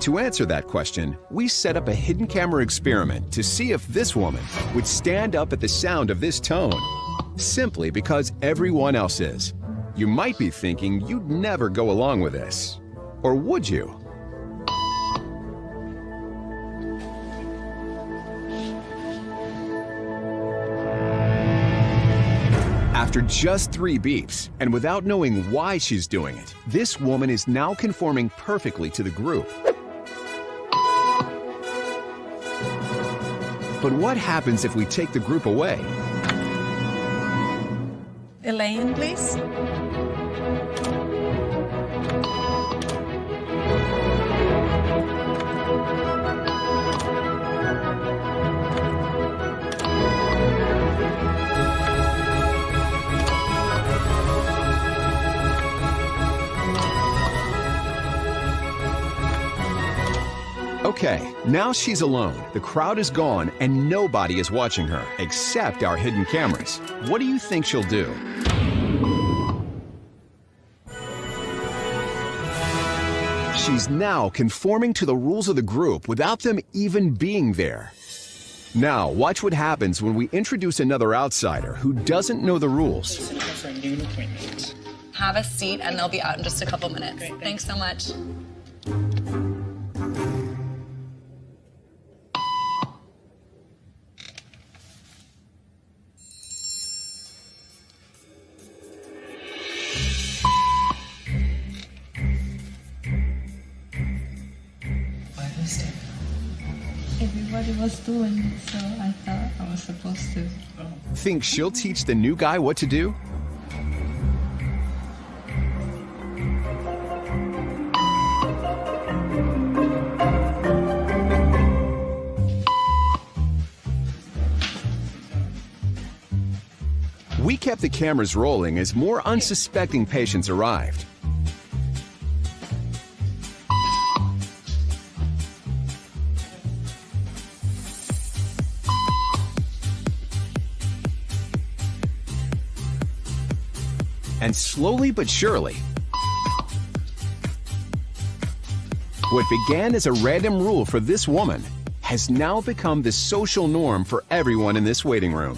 To answer that question, we set up a hidden camera experiment to see if this woman would stand up at the sound of this tone, simply because everyone else is. You might be thinking you'd never go along with this. Or would you? After just 3 beeps, and without knowing why she's doing it, this woman is now conforming perfectly to the group. But what happens if we take the group away? Elaine, please. Okay, now she's alone. The crowd is gone and nobody is watching her, except our hidden cameras. What do you think she'll do? She's now conforming to the rules of the group without them even being there. Now, watch what happens when we introduce another outsider who doesn't know the rules. Have a seat and they'll be out in just a couple minutes. Great, thanks so much. Everybody was doing it, so I thought I was supposed to. Think she'll teach the new guy what to do? We kept the cameras rolling as more unsuspecting patients arrived. And slowly but surely, what began as a random rule for this woman has now become the social norm for everyone in this waiting room.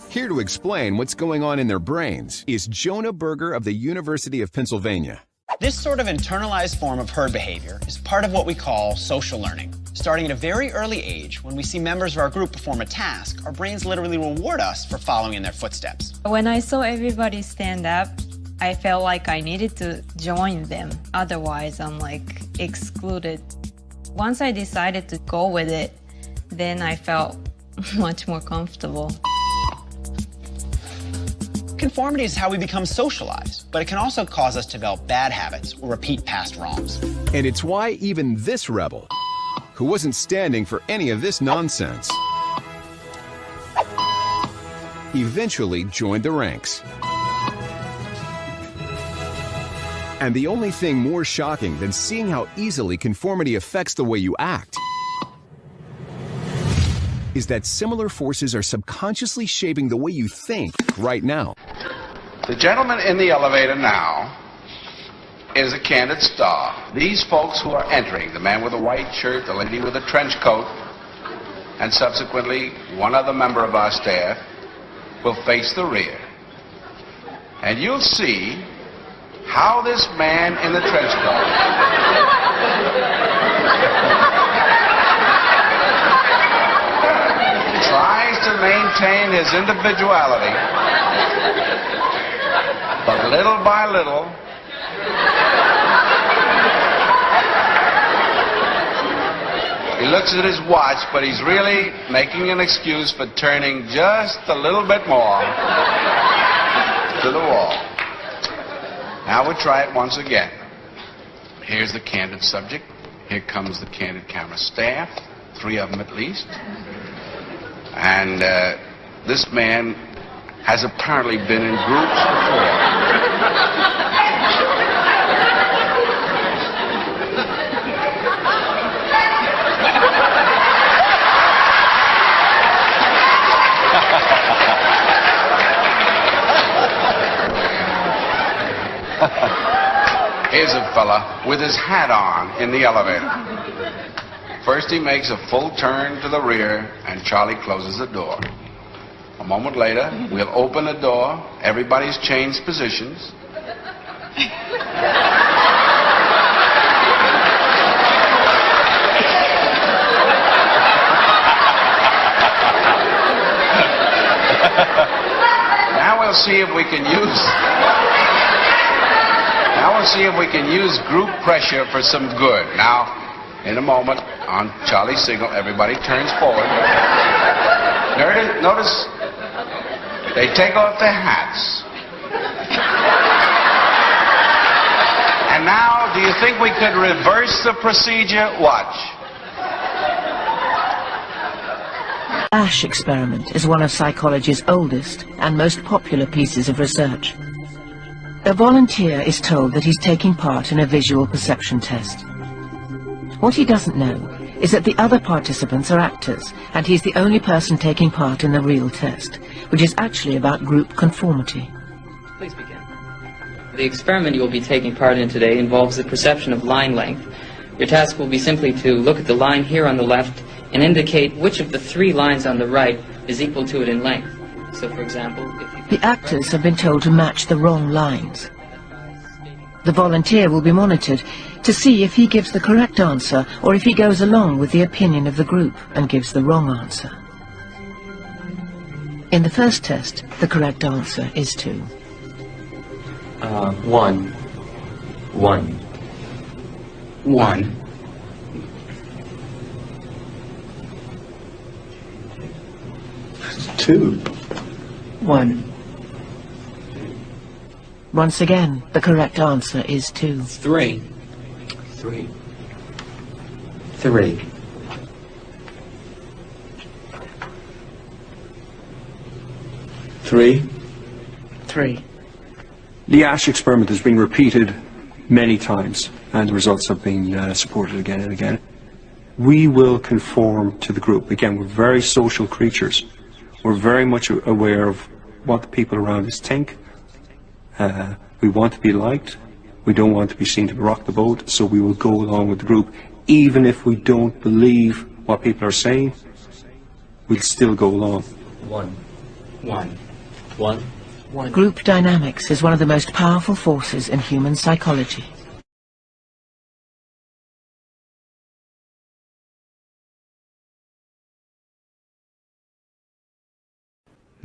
Here to explain what's going on in their brains is Jonah Berger of the University of Pennsylvania. This sort of internalized form of herd behavior is part of what we call social learning. Starting at a very early age, when we see members of our group perform a task, our brains literally reward us for following in their footsteps. When I saw everybody stand up, I felt like I needed to join them. Otherwise, I'm like excluded. Once I decided to go with it, then I felt much more comfortable. Conformity is how we become socialized, but it can also cause us to develop bad habits or repeat past wrongs. And it's why even this rebel, who wasn't standing for any of this nonsense, eventually joined the ranks. And the only thing more shocking than seeing how easily conformity affects the way you act is that similar forces are subconsciously shaping the way you think right now. The gentleman in the elevator now is a candid star. These folks who are entering, the man with the white shirt, the lady with the trench coat, and subsequently one other member of our staff, will face the rear. And you'll see how this man in the trench coat tries to maintain his individuality, but little by little, he looks at his watch, but he's really making an excuse for turning just a little bit more to the wall. Now we'll try it once again. Here's the candid subject. Here comes the candid camera staff, 3 of them at least. And this man has apparently been in groups Here's a fella with his hat on in the elevator. First he makes a full turn to the rear, and Charlie closes the door. A moment later, we'll open the door. Everybody's changed positions. Now we'll see if we can use group pressure for some good. Now, in a moment, on Charlie's signal, everybody turns forward. Notice they take off their hats. And now, do you think we could reverse the procedure? Watch. Ash experiment is one of psychology's oldest and most popular pieces of research. A volunteer is told that he's taking part in a visual perception test. What he doesn't know is that the other participants are actors, and he's the only person taking part in the real test, which is actually about group conformity. Please begin. The experiment you will be taking part in today involves the perception of line length. Your task will be simply to look at the line here on the left and indicate which of the 3 lines on the right is equal to it in length. So, for example, if you... The actors have been told to match the wrong lines. The volunteer will be monitored to see if he gives the correct answer or if he goes along with the opinion of the group and gives the wrong answer. In the first test, the correct answer is 2. 1. 1. 1. 2. 1. Once again, the correct answer is 2. 3. 3. 3. 3. 3. The Ash experiment has been repeated many times, and the results have been supported again and again. We will conform to the group. Again, we're very social creatures. We're very much aware of what the people around us think. We want to be liked. We don't want to be seen to rock the boat, so we will go along with the group. Even if we don't believe what people are saying, we'll still go along. 1. 1. 1. 1. Group dynamics is one of the most powerful forces in human psychology.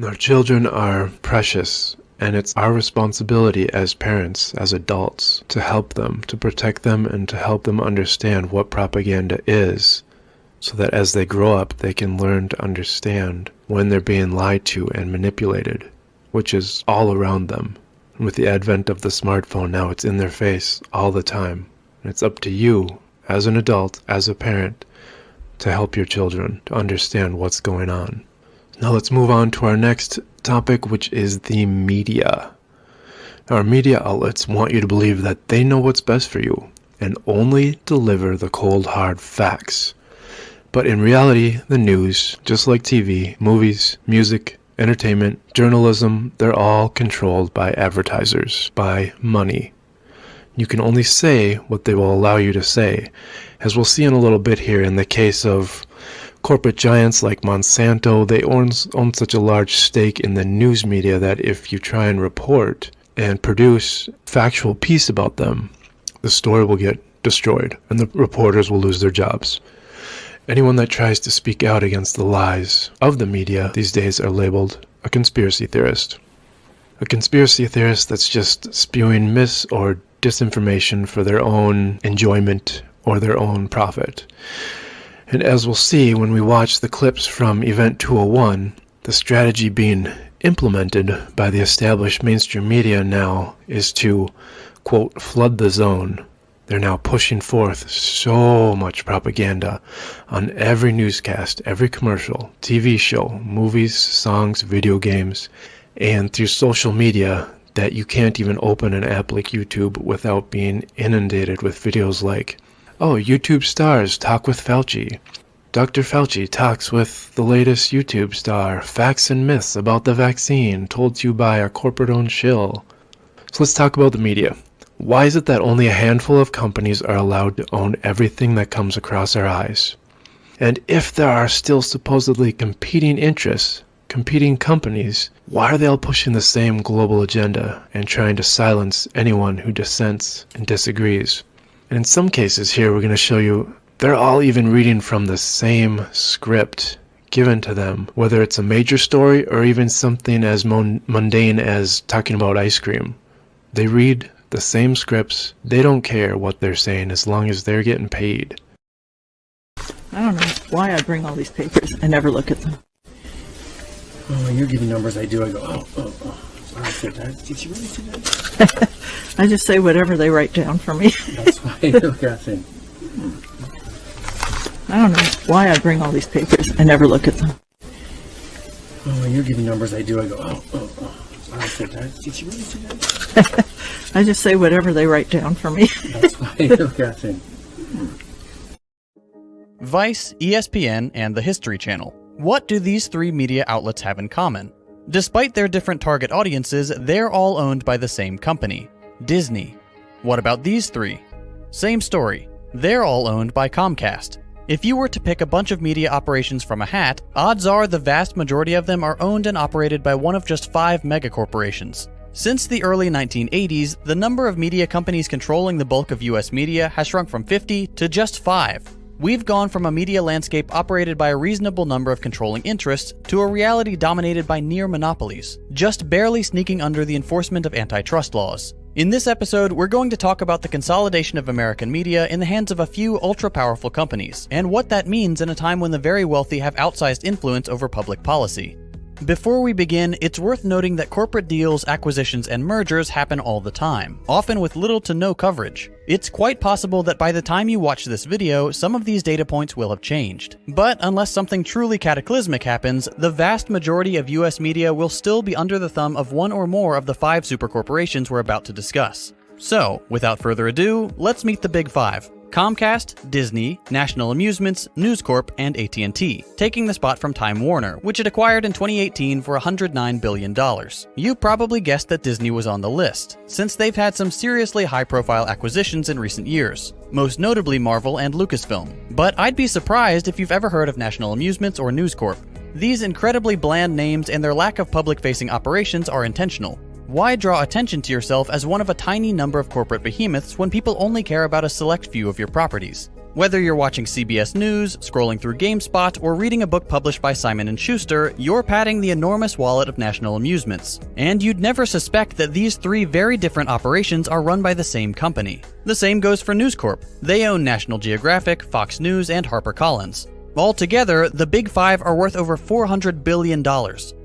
Our children are precious, and it's our responsibility as parents, as adults, to help them, to protect them, and to help them understand what propaganda is, so that as they grow up, they can learn to understand when they're being lied to and manipulated, which is all around them. And with the advent of the smartphone, now it's in their face all the time. And it's up to you, as an adult, as a parent, to help your children to understand what's going on. Now let's move on to our next topic, which is the media. Our media outlets want you to believe that they know what's best for you and only deliver the cold hard facts. But in reality, the news, just like TV, movies, music, entertainment, journalism, they're all controlled by advertisers, by money. You can only say what they will allow you to say, as we'll see in a little bit here in the case of corporate giants like Monsanto. They own such a large stake in the news media that if you try and report and produce factual piece about them, the story will get destroyed and the reporters will lose their jobs. Anyone that tries to speak out against the lies of the media these days are labeled a conspiracy theorist. A conspiracy theorist that's just spewing mis or disinformation for their own enjoyment or their own profit. And as we'll see when we watch the clips from Event 201, the strategy being implemented by the established mainstream media now is to, quote, flood the zone. They're now pushing forth so much propaganda on every newscast, every commercial, TV show, movies, songs, video games, and through social media that you can't even open an app like YouTube without being inundated with videos like, oh, YouTube stars talk with Fauci. Dr. Fauci talks with the latest YouTube star. Facts and myths about the vaccine told to you by a corporate-owned shill. So let's talk about the media. Why is it that only a handful of companies are allowed to own everything that comes across our eyes? And if there are still supposedly competing interests, competing companies, why are they all pushing the same global agenda and trying to silence anyone who dissents and disagrees? And in some cases here, we're going to show you they're all even reading from the same script given to them, whether it's a major story or even something as mundane as talking about ice cream. They read the same scripts. They don't care what they're saying as long as they're getting paid. I don't know why I bring all these papers. I never look at them. Oh, when you're giving numbers, I do. I go, oh. I said that. Did you really do that? I just say whatever they write down for me. That's why I look at them. I don't know why I bring all these papers. I never look at them. Oh, when you're giving numbers, I do. I go, oh. I said that. Did you really do that? I just say whatever they write down for me. That's why I look at them. Vice, ESPN, and the History Channel. What do these three media outlets have in common? Despite their different target audiences, they're all owned by the same company, Disney. What about these three? Same story. They're all owned by Comcast. If you were to pick a bunch of media operations from a hat, odds are the vast majority of them are owned and operated by one of just 5 megacorporations. Since the early 1980s, the number of media companies controlling the bulk of US media has shrunk from 50 to just 5. We've gone from a media landscape operated by a reasonable number of controlling interests to a reality dominated by near monopolies, just barely sneaking under the enforcement of antitrust laws. In this episode, we're going to talk about the consolidation of American media in the hands of a few ultra-powerful companies, and what that means in a time when the very wealthy have outsized influence over public policy. Before we begin, it's worth noting that corporate deals, acquisitions, and mergers happen all the time, often with little to no coverage. It's quite possible that by the time you watch this video, some of these data points will have changed. But unless something truly cataclysmic happens, the vast majority of US media will still be under the thumb of one or more of the 5 supercorporations we're about to discuss. So, without further ado, let's meet the Big 5. Comcast, Disney, National Amusements, News Corp, and AT&T, taking the spot from Time Warner, which it acquired in 2018 for $109 billion. You probably guessed that Disney was on the list, since they've had some seriously high-profile acquisitions in recent years, most notably Marvel and Lucasfilm. But I'd be surprised if you've ever heard of National Amusements or News Corp. These incredibly bland names and their lack of public-facing operations are intentional. Why draw attention to yourself as one of a tiny number of corporate behemoths when people only care about a select few of your properties? Whether you're watching CBS News, scrolling through GameSpot, or reading a book published by Simon & Schuster, you're padding the enormous wallet of National Amusements. And you'd never suspect that these 3 very different operations are run by the same company. The same goes for News Corp. They own National Geographic, Fox News, and HarperCollins. Altogether, the Big 5 are worth over $400 billion,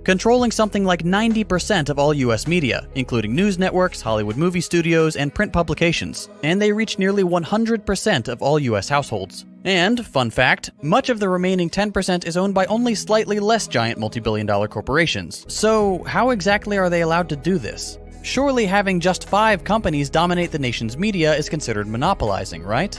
controlling something like 90% of all US media, including news networks, Hollywood movie studios, and print publications, and they reach nearly 100% of all US households. And, fun fact, much of the remaining 10% is owned by only slightly less giant multi-billion-dollar corporations. So, how exactly are they allowed to do this? Surely having just 5 companies dominate the nation's media is considered monopolizing, right?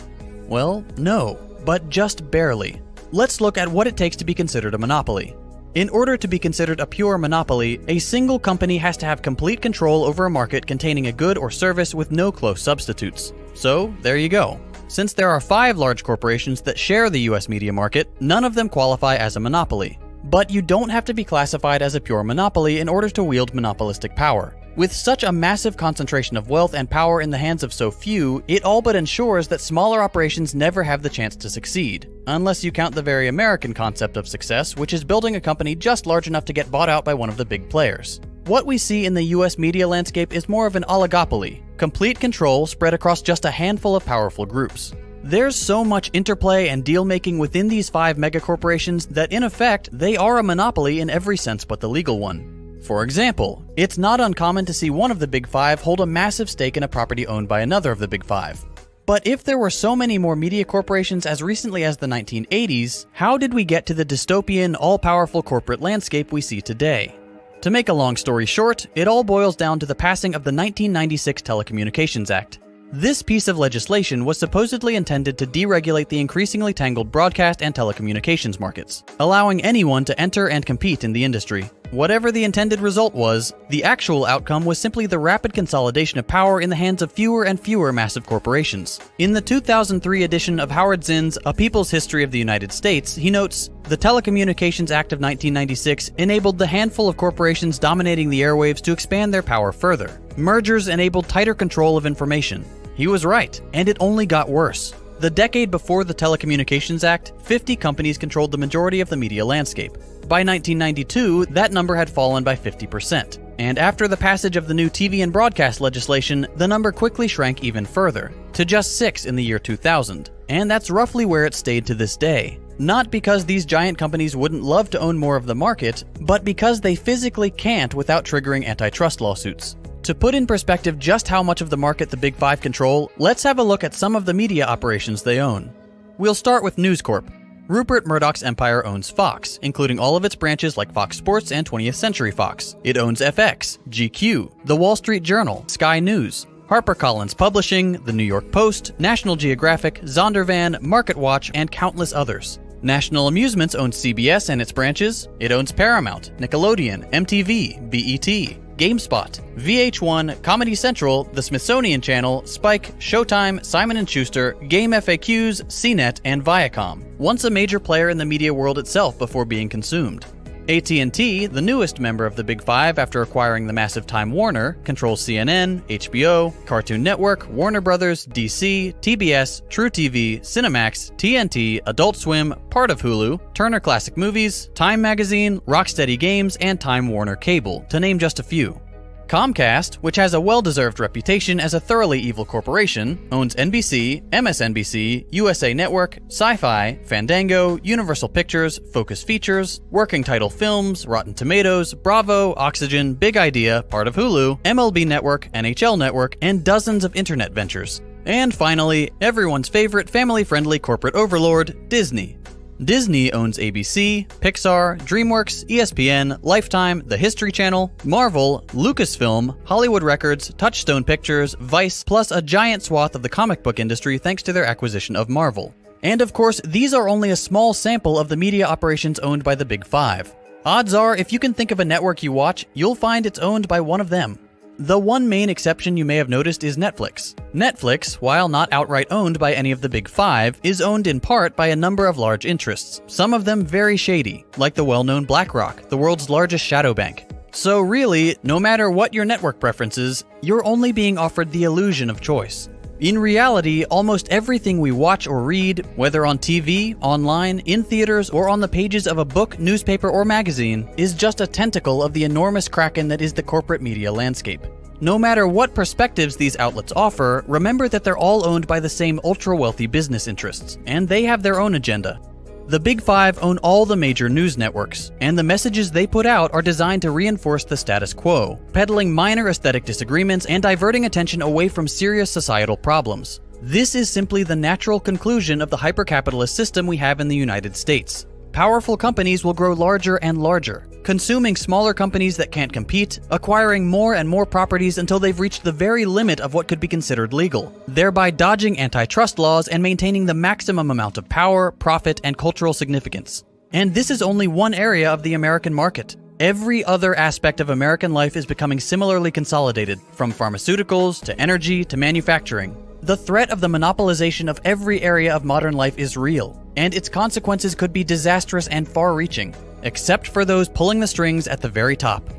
Well, no, but just barely. Let's look at what it takes to be considered a monopoly. In order to be considered a pure monopoly, a single company has to have complete control over a market containing a good or service with no close substitutes. So, there you go. Since there are 5 large corporations that share the US media market, none of them qualify as a monopoly. But you don't have to be classified as a pure monopoly in order to wield monopolistic power. With such a massive concentration of wealth and power in the hands of so few, it all but ensures that smaller operations never have the chance to succeed. Unless you count the very American concept of success, which is building a company just large enough to get bought out by one of the big players. What we see in the US media landscape is more of an oligopoly, complete control spread across just a handful of powerful groups. There's so much interplay and deal-making within these 5 megacorporations that in effect, they are a monopoly in every sense but the legal one. For example, it's not uncommon to see one of the Big 5 hold a massive stake in a property owned by another of the Big 5. But if there were so many more media corporations as recently as the 1980s, how did we get to the dystopian, all-powerful corporate landscape we see today? To make a long story short, it all boils down to the passing of the 1996 Telecommunications Act. This piece of legislation was supposedly intended to deregulate the increasingly tangled broadcast and telecommunications markets, allowing anyone to enter and compete in the industry. Whatever the intended result was, the actual outcome was simply the rapid consolidation of power in the hands of fewer and fewer massive corporations. In the 2003 edition of Howard Zinn's A People's History of the United States, he notes, "The Telecommunications Act of 1996 enabled the handful of corporations dominating the airwaves to expand their power further. Mergers enabled tighter control of information." He was right, and it only got worse. The decade before the Telecommunications Act, 50 companies controlled the majority of the media landscape. By 1992, that number had fallen by 50%. And after the passage of the new TV and broadcast legislation, the number quickly shrank even further, to just 6 in the year 2000. And that's roughly where it stayed to this day. Not because these giant companies wouldn't love to own more of the market, but because they physically can't without triggering antitrust lawsuits. To put in perspective just how much of the market the Big Five control, let's have a look at some of the media operations they own. We'll start with News Corp. Rupert Murdoch's empire owns Fox, including all of its branches like Fox Sports and 20th Century Fox. It owns FX, GQ, The Wall Street Journal, Sky News, HarperCollins Publishing, The New York Post, National Geographic, Zondervan, MarketWatch, and countless others. National Amusements owns CBS and its branches. It owns Paramount, Nickelodeon, MTV, BET, GameSpot, VH1, Comedy Central, The Smithsonian Channel, Spike, Showtime, Simon & Schuster, Game FAQs, CNET, and Viacom, once a major player in the media world itself before being consumed. AT&T, the newest member of the Big Five after acquiring the massive Time Warner, controls CNN, HBO, Cartoon Network, Warner Brothers, DC, TBS, truTV, Cinemax, TNT, Adult Swim, part of Hulu, Turner Classic Movies, Time Magazine, Rocksteady Games, and Time Warner Cable, to name just a few. Comcast, which has a well-deserved reputation as a thoroughly evil corporation, owns NBC, MSNBC, USA Network, Sci-Fi, Fandango, Universal Pictures, Focus Features, Working Title Films, Rotten Tomatoes, Bravo, Oxygen, Big Idea, part of Hulu, MLB Network, NHL Network, and dozens of internet ventures. And finally, everyone's favorite family-friendly corporate overlord, Disney. Disney owns ABC, Pixar, DreamWorks, ESPN, Lifetime, The History Channel, Marvel, Lucasfilm, Hollywood Records, Touchstone Pictures, Vice, plus a giant swath of the comic book industry thanks to their acquisition of Marvel. And of course, these are only a small sample of the media operations owned by the Big Five. Odds are, if you can think of a network you watch, you'll find it's owned by one of them. The one main exception you may have noticed is Netflix. Netflix, while not outright owned by any of the Big Five, is owned in part by a number of large interests, some of them very shady, like the well-known BlackRock, the world's largest shadow bank. So really, no matter what your network preferences, you're only being offered the illusion of choice. In reality, almost everything we watch or read, whether on TV, online, in theaters, or on the pages of a book, newspaper, or magazine, is just a tentacle of the enormous kraken that is the corporate media landscape. No matter what perspectives these outlets offer, remember that they're all owned by the same ultra-wealthy business interests, and they have their own agenda. The Big Five own all the major news networks, and the messages they put out are designed to reinforce the status quo, peddling minor aesthetic disagreements and diverting attention away from serious societal problems. This is simply the natural conclusion of the hyper-capitalist system we have in the United States. Powerful companies will grow larger and larger, consuming smaller companies that can't compete, acquiring more and more properties until they've reached the very limit of what could be considered legal, thereby dodging antitrust laws and maintaining the maximum amount of power, profit, and cultural significance. And this is only one area of the American market. Every other aspect of American life is becoming similarly consolidated, from pharmaceuticals to energy to manufacturing. The threat of the monopolization of every area of modern life is real, and its consequences could be disastrous and far-reaching, except for those pulling the strings at the very top.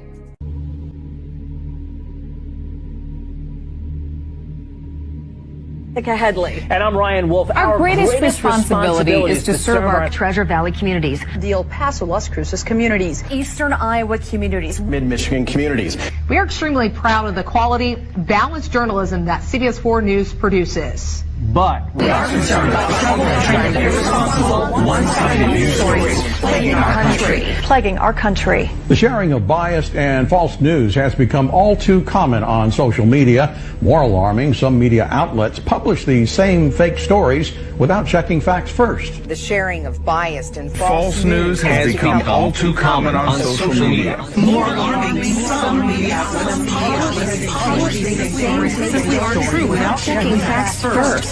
Headley. And I'm Ryan Wolf. Our greatest responsibility is to serve our Treasure Valley communities, the El Paso, Las Cruces communities, Eastern Iowa communities, Mid-Michigan communities. We are extremely proud of the quality, balanced journalism that CBS 4 News produces. But we are concerned about trouble and irresponsible, one-sided news stories plaguing our country. The sharing of biased and false news has become all too common on social media. More alarming, some media outlets publish these same fake stories without checking facts first. The sharing of biased and false news has become all too common on social media. More alarming, some media outlets publish these stories simply aren't true without checking facts first.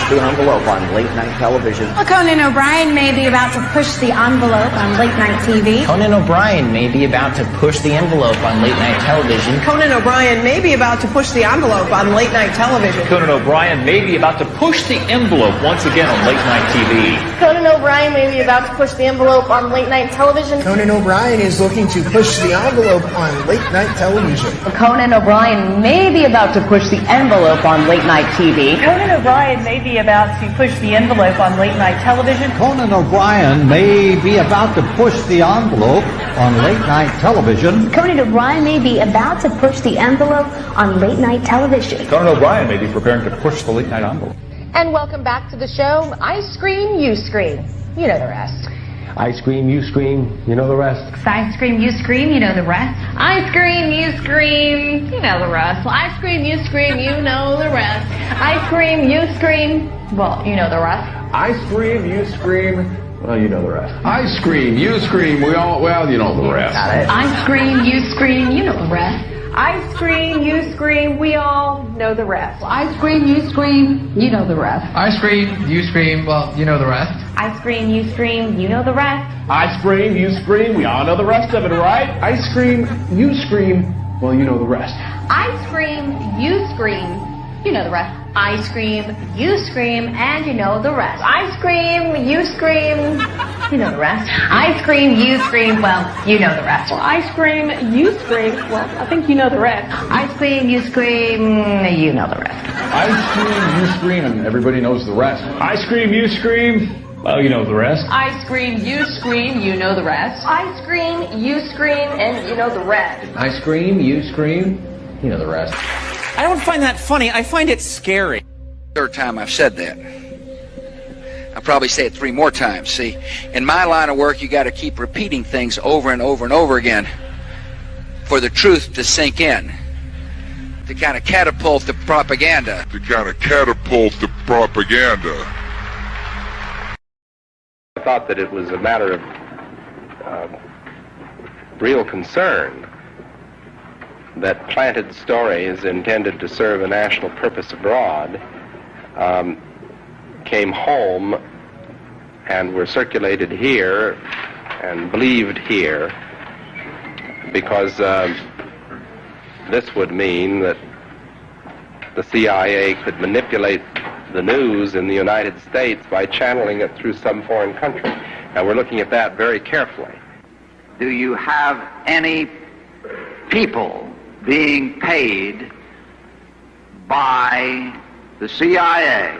push the envelope on late-night television. Conan O'Brien may be about to push the envelope on late-night TV. Conan O'Brien may be about to push the envelope on late-night television. Conan O'Brien may be about to push the envelope on late-night television. Conan O'Brien may be about to push the envelope once again on late-night TV. Conan O'Brien may be about to push the envelope on late-night television. Conan O'Brien is looking to push the envelope on late-night television. Conan O'Brien may be about to push the envelope on late-night TV. Conan O'Brien may be about to push the envelope on late-night television. Conan O'Brien may be about to push the envelope on late-night television. Conan O'Brien may be about to push the envelope on late-night television. Conan O'Brien may be preparing to push the late-night envelope. And welcome back to the show. I scream, you scream. You know the rest. I scream, you scream, you know the rest. I scream, you scream, you know the rest. I scream, you scream, you know the rest. I scream, you scream, you know the rest. I scream, you scream, well, you know the rest. I scream, you scream, well, you know the rest. I scream, you scream, well, you know the rest. I scream, you scream, you know the rest. I scream, you scream, we all know the rest. I scream, you scream, you know the rest. I scream, you scream, well, you know the rest. I scream, you scream, you know the rest. I scream, you scream, we all know the rest of it, right? I scream, you scream, well, you know the rest. I scream, you scream, you know the rest. I scream, you scream, and you know the rest. I scream, you scream, you know the rest. I scream, you scream, well, you know the rest. Well, I scream, you scream, well, I think you know the rest. I scream, you scream, you know the rest. I scream, you scream, and everybody knows the rest. I scream, you scream, well, you know the rest. I scream, you scream, you know the rest. I scream, you scream, and you know the rest. I scream, you scream, you know the rest. I don't find that funny. I find it scary. Third time I've said that. I'll probably say it 3 more times. See, in my line of work, you got to keep repeating things over and over and over again for the truth to sink in, to kind of catapult the propaganda. I thought that it was a matter of real concern that planted stories intended to serve a national purpose abroad came home and were circulated here and believed here, because this would mean that the CIA could manipulate the news in the United States by channeling it through some foreign country. And we're looking at that very carefully. Do you have any people being paid by the CIA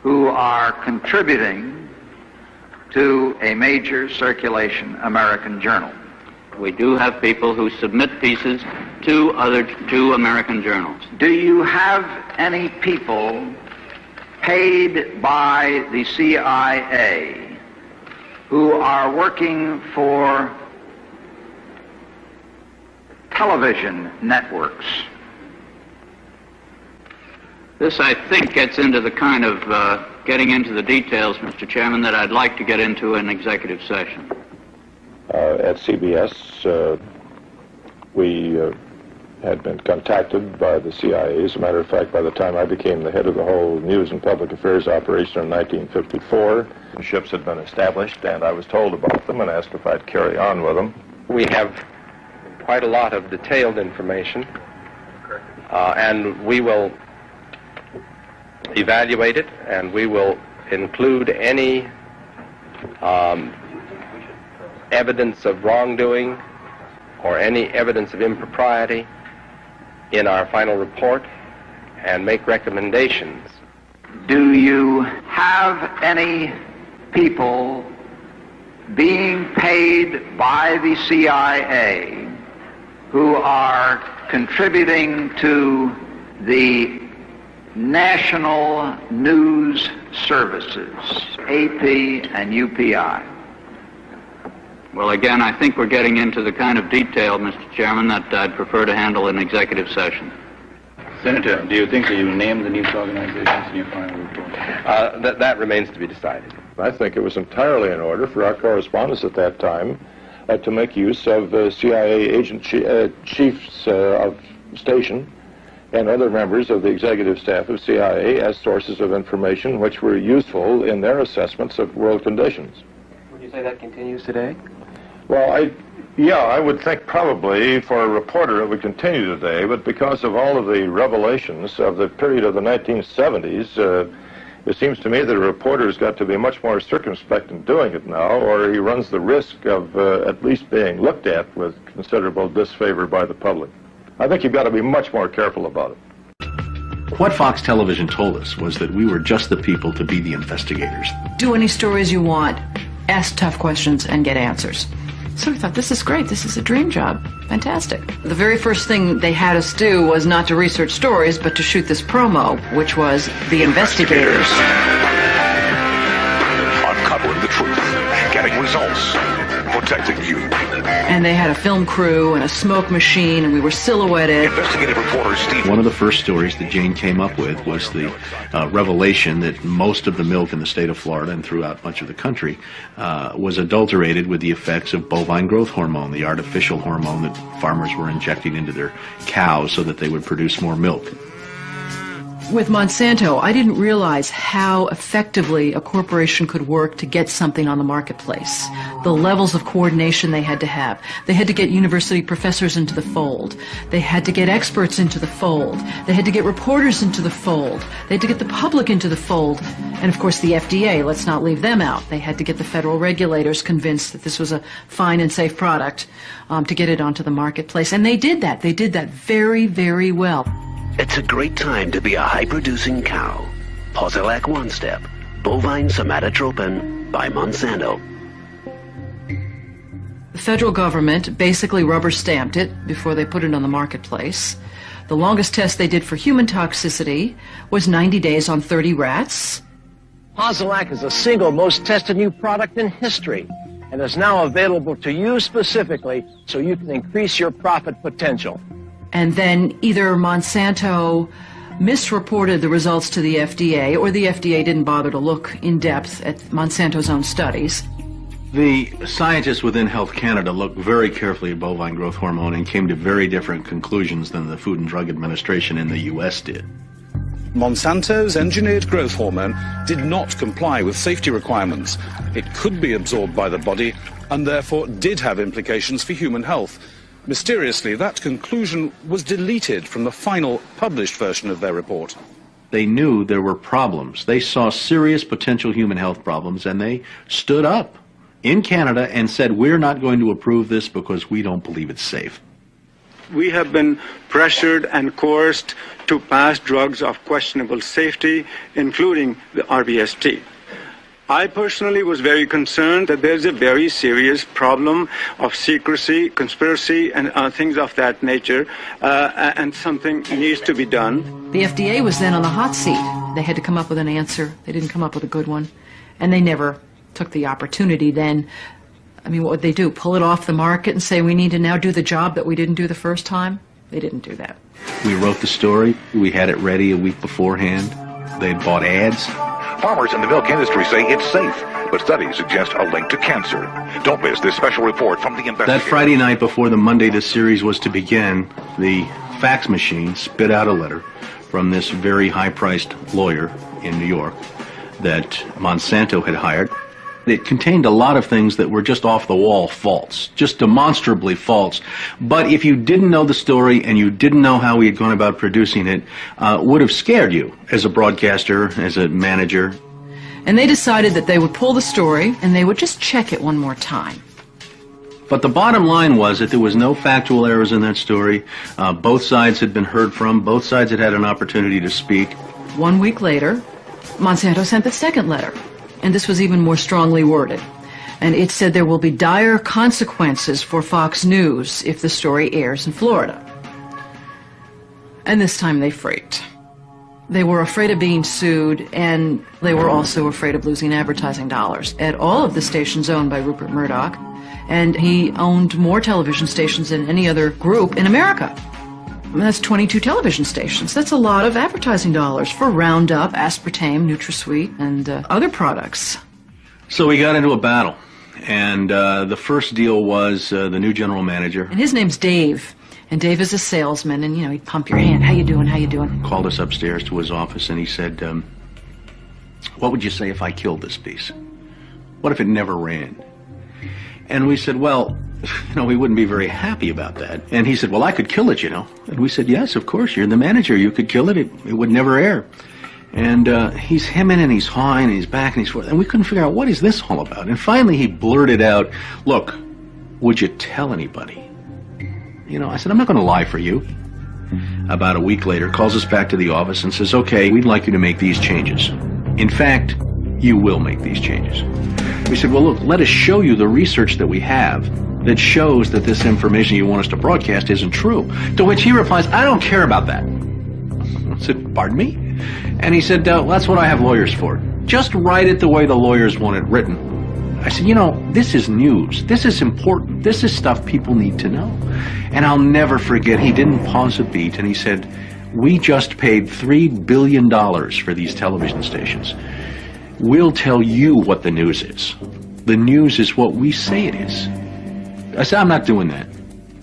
who are contributing to a major circulation American journal? We do have people who submit pieces to American journals. Do you have any people paid by the CIA who are working for television networks? This, I think, gets into the kind of getting into the details, Mr. Chairman, that I'd like to get into in executive session. At CBS, we had been contacted by the CIA. As a matter of fact, by the time I became the head of the whole news and public affairs operation in 1954, ships had been established, and I was told about them and asked if I'd carry on with them. We have quite a lot of detailed information, and we will evaluate it, and we will include any evidence of wrongdoing or any evidence of impropriety in our final report and make recommendations. Do you have any people being paid by the CIA who are contributing to the national news services, AP and UPI? Well, again, I think we're getting into the kind of detail, Mr. Chairman, that I'd prefer to handle in executive session. Senator, do you think that you named the news organizations in your final report? That remains to be decided. I think it was entirely in order for our correspondents at that time to make use of CIA agent chiefs of station and other members of the executive staff of CIA as sources of information which were useful in their assessments of world conditions. Would you say that continues today? Well, I would think probably for a reporter it would continue today, but because of all of the revelations of the period of the 1970s, it seems to me that a reporter's got to be much more circumspect in doing it now, or he runs the risk of at least being looked at with considerable disfavor by the public. I think you've got to be much more careful about it. What Fox Television told us was that we were just the people to be the investigators. Do any stories you want, ask tough questions, and get answers. So we thought, this is great, this is a dream job, fantastic. The very first thing they had us do was not to research stories, but to shoot this promo, which was The Investigators. Uncovering the truth, getting results, protecting you. And they had a film crew and a smoke machine, and we were silhouetted. Investigative reporter Steve. One of the first stories that Jane came up with was the revelation that most of the milk in the state of Florida and throughout much of the country was adulterated with the effects of bovine growth hormone, the artificial hormone that farmers were injecting into their cows so that they would produce more milk. With Monsanto, I didn't realize how effectively a corporation could work to get something on the marketplace. The levels of coordination they had to have. They had to get university professors into the fold. They had to get experts into the fold. They had to get reporters into the fold. They had to get the public into the fold. And of course the FDA, let's not leave them out. They had to get the federal regulators convinced that this was a fine and safe product to get it onto the marketplace. And they did that. They did that very, very well. It's a great time to be a high-producing cow. Posilac One Step, bovine somatotropin by Monsanto. The federal government basically rubber-stamped it before they put it on the marketplace. The longest test they did for human toxicity was 90 days on 30 rats. Posilac is the single most tested new product in history and is now available to you specifically so you can increase your profit potential. And then either Monsanto misreported the results to the FDA, or the FDA didn't bother to look in depth at Monsanto's own studies. The scientists within Health Canada looked very carefully at bovine growth hormone and came to very different conclusions than the Food and Drug Administration in the U.S. did. Monsanto's engineered growth hormone did not comply with safety requirements. It could be absorbed by the body and therefore did have implications for human health. Mysteriously, that conclusion was deleted from the final published version of their report. They knew there were problems. They saw serious potential human health problems, and they stood up in Canada and said, we're not going to approve this because we don't believe it's safe. We have been pressured and coerced to pass drugs of questionable safety, including the RBST. I personally was very concerned that there's a very serious problem of secrecy, conspiracy, and things of that nature, and something needs to be done. The FDA was then on the hot seat. They had to come up with an answer. They didn't come up with a good one. And they never took the opportunity then. I mean, what would they do? Pull it off the market and say, we need to now do the job that we didn't do the first time? They didn't do that. We wrote the story. We had it ready a week beforehand. They'd bought ads. Farmers in the milk industry say it's safe, but studies suggest a link to cancer. Don't miss this special report from the investigators. That Friday night before the Monday this series was to begin, the fax machine spit out a letter from this very high-priced lawyer in New York that Monsanto had hired. It contained a lot of things that were just off-the-wall false, just demonstrably false. But if you didn't know the story and you didn't know how we had gone about producing it, would have scared you as a broadcaster, as a manager. And they decided that they would pull the story and they would just check it one more time. But the bottom line was that there was no factual errors in that story. Both sides had been heard from. Both sides had had an opportunity to speak. 1 week later, Monsanto sent the second letter. And this was even more strongly worded. And it said there will be dire consequences for Fox News if the story airs in Florida. And this time they freaked. They were afraid of being sued, and they were also afraid of losing advertising dollars at all of the stations owned by Rupert Murdoch. And he owned more television stations than any other group in America. And that's 22 television stations. That's a lot of advertising dollars for Roundup, aspartame, NutraSweet, and other products. So we got into a battle, and the first deal was the new general manager. And his name's Dave. And Dave is a salesman, and, he'd pump your hand. How you doing? How you doing? Called us upstairs to his office, and he said, what would you say if I killed this piece? What if it never ran? And we said, well, we wouldn't be very happy about that. And he said, well, I could kill it, And we said, yes, of course, you're the manager. You could kill it. It would never air. And he's hemming and he's hawing and he's back and he's forth. And we couldn't figure out, what is this all about? And finally he blurted out, look, would you tell anybody? I said, I'm not going to lie for you. About a week later, calls us back to the office and says, okay, we'd like you to make these changes. In fact, you will make these changes. We said, well, look, let us show you the research that we have that shows that this information you want us to broadcast isn't true. To which he replies, I don't care about that. I said, pardon me? And he said, that's what I have lawyers for. Just write it the way the lawyers want it written. I said, this is news. This is important. This is stuff people need to know. And I'll never forget, he didn't pause a beat, and he said, we just paid $3 billion for these television stations. We'll tell you what the news is. The news is what we say it is. I said, I'm not doing that.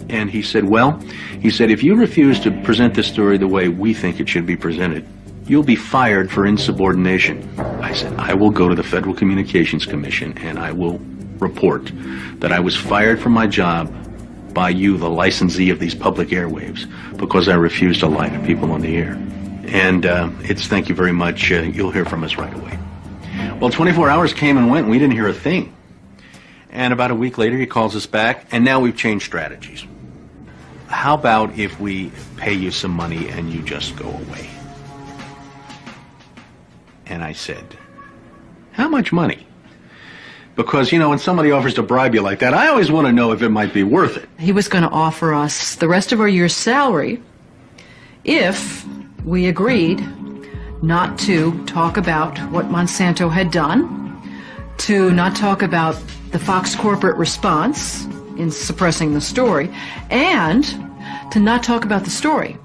And he said, if you refuse to present this story the way we think it should be presented, you'll be fired for insubordination. I said, I will go to the Federal Communications Commission and I will report that I was fired from my job by you, the licensee of these public airwaves, because I refused to lie to people on the air. And it's thank you very much. You'll hear from us right away. Well, 24 hours came and went and we didn't hear a thing. And about a week later he calls us back, and now we've changed strategies. How about if we pay you some money and you just go away? And I said, how much money? Because, when somebody offers to bribe you like that, I always want to know if it might be worth it. He was going to offer us the rest of our year's salary if we agreed not to talk about what Monsanto had done, to not talk about the Fox corporate response in suppressing the story, and to not talk about the story.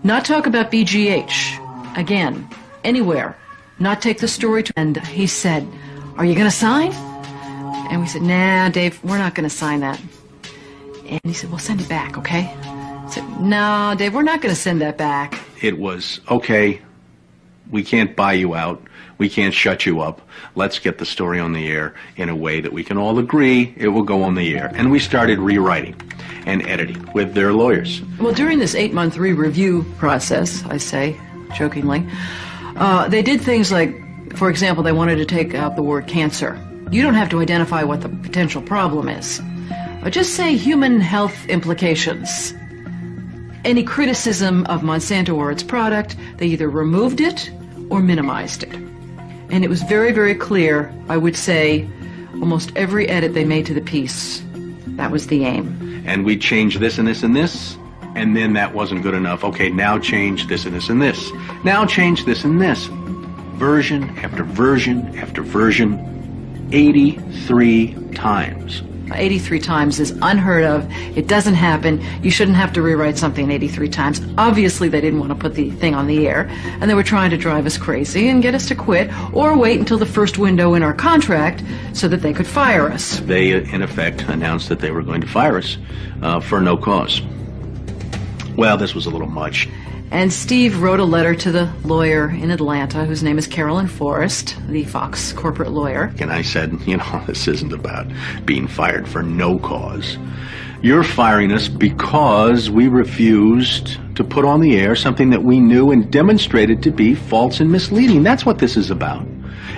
Not talk about BGH, again, anywhere. Not take the story to... And he said, are you going to sign? And we said, nah, Dave, we're not going to sign that. And he said, well, send it back, okay? I said, no, Dave, we're not going to send that back. It was, okay, we can't buy you out. We can't shut you up. Let's get the story on the air in a way that we can all agree it will go on the air. And we started rewriting and editing with their lawyers. Well, during this 8-month re-review process, I say, jokingly, they did things like, for example, they wanted to take out the word cancer. You don't have to identify what the potential problem is. Just say human health implications. Any criticism of Monsanto or its product, they either removed it or minimized it. And it was very, very clear, I would say, almost every edit they made to the piece, that was the aim. And we changed this and this and this, and then that wasn't good enough. Okay, now change this and this and this. Now change this and this. Version after version after version, 83 times. 83 times is unheard of. It doesn't happen. You shouldn't have to rewrite something 83 times. Obviously, they didn't want to put the thing on the air, and they were trying to drive us crazy and get us to quit or wait until the first window in our contract so that they could fire us. They, in effect, announced that they were going to fire us for no cause. Well, this was a little much. And Steve wrote a letter to the lawyer in Atlanta, whose name is Carolyn Forrest, the Fox corporate lawyer. And I said, this isn't about being fired for no cause. You're firing us because we refused to put on the air something that we knew and demonstrated to be false and misleading. That's what this is about.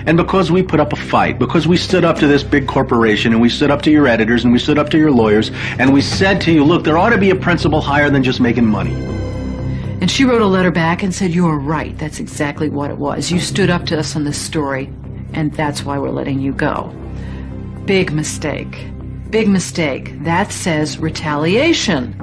And because we put up a fight, because we stood up to this big corporation, and we stood up to your editors, and we stood up to your lawyers, and we said to you, look, there ought to be a principle higher than just making money. And she wrote a letter back and said, you're right, that's exactly what it was. You stood up to us on this story, and that's why we're letting you go. Big mistake. Big mistake. That says retaliation.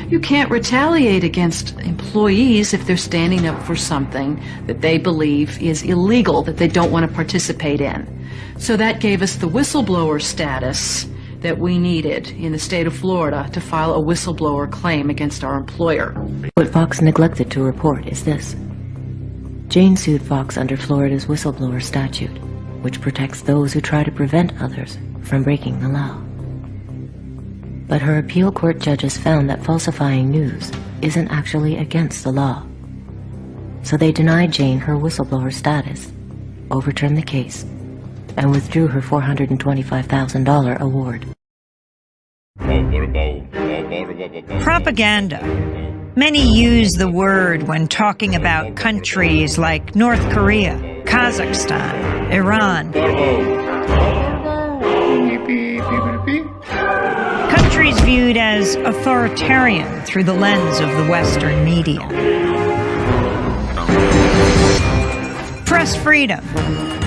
You can't retaliate against employees if they're standing up for something that they believe is illegal, that they don't want to participate in. So that gave us the whistleblower status that we needed in the state of Florida to file a whistleblower claim against our employer. What Fox neglected to report is this. Jane sued Fox under Florida's whistleblower statute, which protects those who try to prevent others from breaking the law. But her appeal court judges found that falsifying news isn't actually against the law. So they denied Jane her whistleblower status, overturned the case, and withdrew her $425,000 award. Propaganda. Many use the word when talking about countries like North Korea, Kazakhstan, Iran. Countries viewed as authoritarian through the lens of the Western media. Press freedom,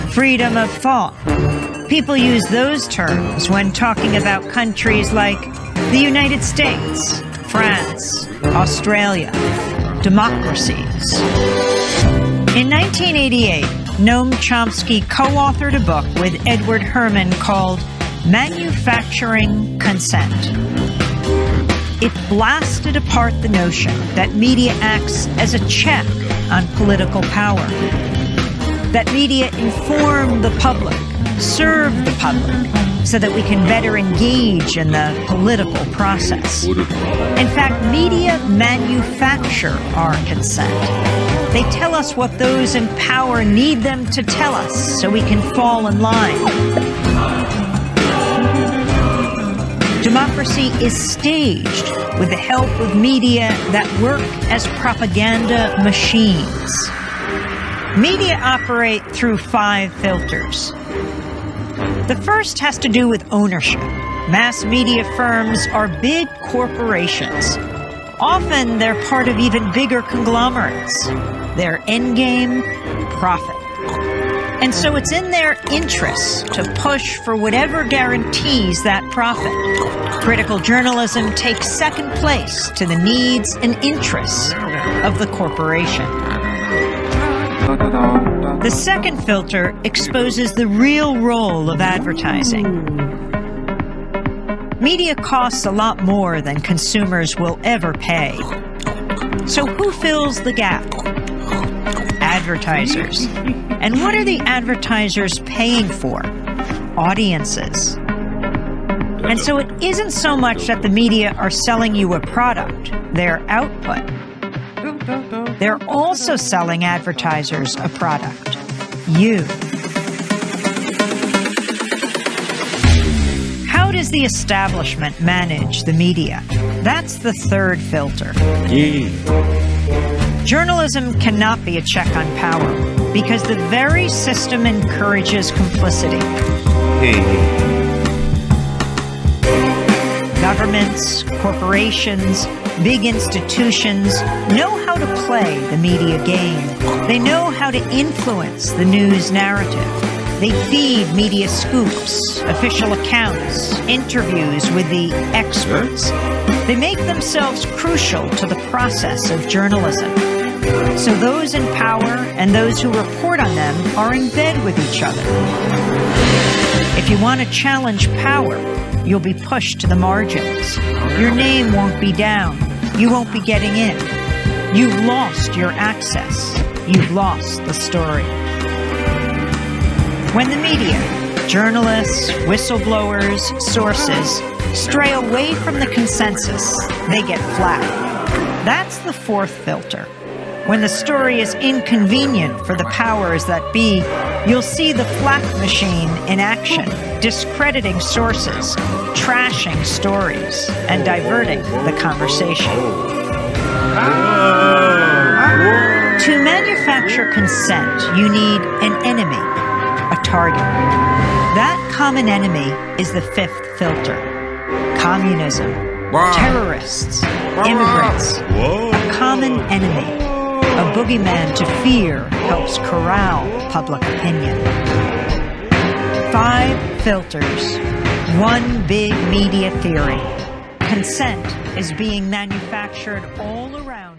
freedom of thought. People use those terms when talking about countries like the United States, France, Australia, democracies. In 1988, Noam Chomsky co-authored a book with Edward Herman called Manufacturing Consent. It blasted apart the notion that media acts as a check on political power, that media inform the public, serve the public, so that we can better engage in the political process. In fact, media manufacture our consent. They tell us what those in power need them to tell us so we can fall in line. Democracy is staged with the help of media that work as propaganda machines. Media operate through 5 filters. The first has to do with ownership. Mass media firms are big corporations. Often they're part of even bigger conglomerates. Their endgame, profit. And so it's in their interests to push for whatever guarantees that profit. Critical journalism takes second place to the needs and interests of the corporation. The second filter exposes the real role of advertising. Media costs a lot more than consumers will ever pay. So who fills the gap? Advertisers. And what are the advertisers paying for? Audiences. And so it isn't so much that the media are selling you a product, their output. They're also selling advertisers a product, you. How does the establishment manage the media? That's the third filter. Journalism cannot be a check on power because the very system encourages complicity. Governments, corporations, big institutions know how to play the media game. They know how to influence the news narrative. They feed media scoops, official accounts, interviews with the experts. They make themselves crucial to the process of journalism. So those in power and those who report on them are in bed with each other. If you want to challenge power, you'll be pushed to the margins. Your name won't be down. You won't be getting in. You've lost your access. You've lost the story. When the media, journalists, whistleblowers, sources, stray away from the consensus, they get flat. That's the fourth filter. When the story is inconvenient for the powers that be, you'll see the flak machine in action, discrediting sources, trashing stories, and diverting the conversation. To manufacture consent, you need an enemy, a target. That common enemy is the fifth filter. Communism, terrorists, immigrants, a common enemy. A boogeyman to fear helps corral public opinion. 5 filters, one big media theory. Consent is being manufactured all around.